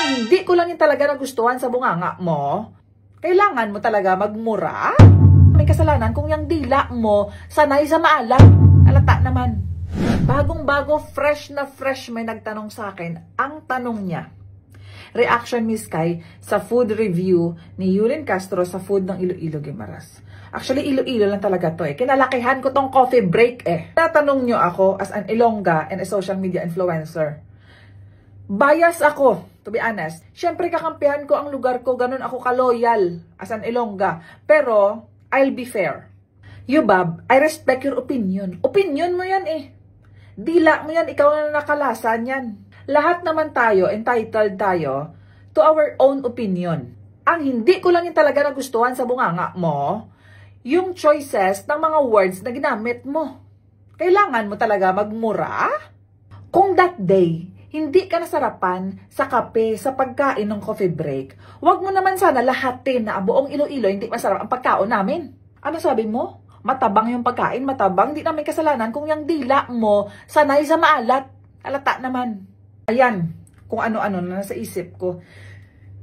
Ang hindi ko lang yung talaga nagustuhan sa bunganga mo, kailangan mo talaga magmura. May kasalanan kung yung dila mo sanay sa maalat. Alata naman. Bagong-bago, fresh na fresh may nagtanong sa akin. Ang tanong niya, reaction Miss Kai sa food review ni Yulin Castro sa food ng Iloilo Guimaras. Actually, Iloilo lang talaga to eh. Kinalakihan ko tong coffee break eh. Tatanong nyo ako as an Ilongga and a social media influencer. Bias ako, to be honest. Siyempre kakampihan ko ang lugar ko, ganun ako kaloyal as an Ilongga. Pero, I'll be fair. You, Bob, I respect your opinion. Opinion mo yan eh. Dila mo yan, ikaw na nakalasa niyan. Lahat naman tayo, entitled tayo to our own opinion. Ang hindi ko lang yung talaga nagustuhan sa bunganga mo, yung choices ng mga words na ginamit mo. Kailangan mo talaga magmura? Kung that day, hindi ka nasarapan sa kape, sa pagkain ng coffee break, wag mo naman sana lahatin na buong Iloilo hindi masarap ang pagkaon namin. Ano sabi mo? Matabang yung pagkain, matabang. Hindi namin kasalanan kung yung dila mo sanay sa maalat. Alata naman. Ayan, kung ano-ano na nasa isip ko.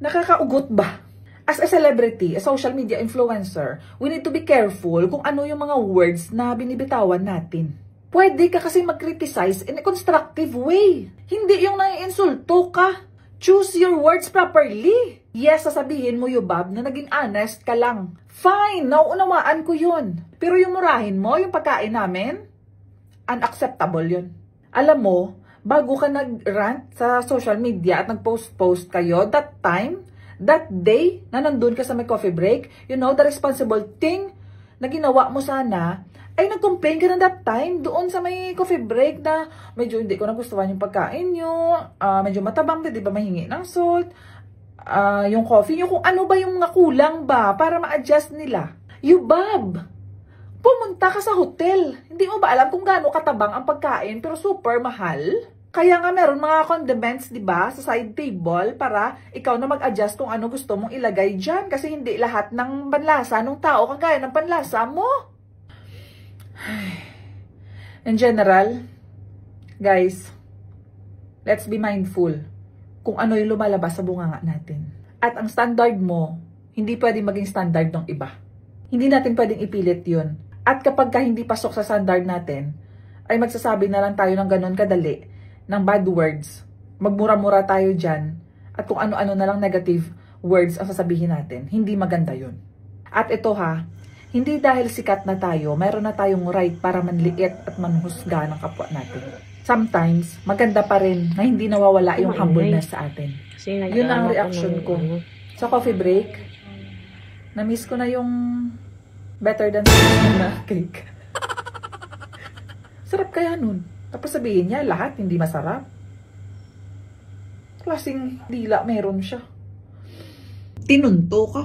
Nakakaugot ba? As a celebrity, a social media influencer, we need to be careful kung ano yung mga words na binibitawan natin. Pwede ka kasi mag-criticize in a constructive way. Hindi yung naiinsulto ka. Choose your words properly. Yes, sasabihin mo yung Bob na naging honest ka lang. Fine, nauunawaan ko yun. Pero yung murahin mo, yung pagkain namin, unacceptable yun. Alam mo, bago ka nag-rant sa social media at nag-post kayo, that time, that day na nandun ka sa may coffee break, you know, the responsible thing na ginawa mo sana, ay nag-complain ka na that time doon sa may coffee break na medyo hindi ko nagustuhan yung pagkain nyo, medyo matabang, di ba mahingi ng salt, yung coffee nyo, kung ano ba yung nakulang ba para ma-adjust nila. You, Bob, pumunta ka sa hotel. Hindi mo ba alam kung gaano katabang ang pagkain pero super mahal? Kaya nga meron mga condiments, di ba, sa side table para ikaw na mag-adjust kung ano gusto mong ilagay dyan. Kasi hindi lahat ng panlasa ng tao kagaya ng panlasa mo. In general, guys, let's be mindful kung ano yung lumalabas sa bunganga natin. At ang standard mo, hindi pwedeng maging standard ng iba. Hindi natin pwedeng ipilit yun. At kapag ka hindi pasok sa standard natin, ay magsasabi na lang tayo ng ganon kadali ng bad words, magmura-mura tayo dyan, at kung ano-ano na lang negative words ang sasabihin natin. Hindi maganda yun. At ito ha, hindi dahil sikat na tayo, mayroon na tayong right para manliit at manhusga ng kapwa natin. Sometimes, maganda pa rin na hindi nawawala yung humbleness sa atin. Yun ang reaction ko. Sa coffee break, na-miss ko na yung better than na cake. Sarap kaya nun. Tapos sabihin niya, lahat hindi masarap. Klaseng dila meron siya. Tinunto ka.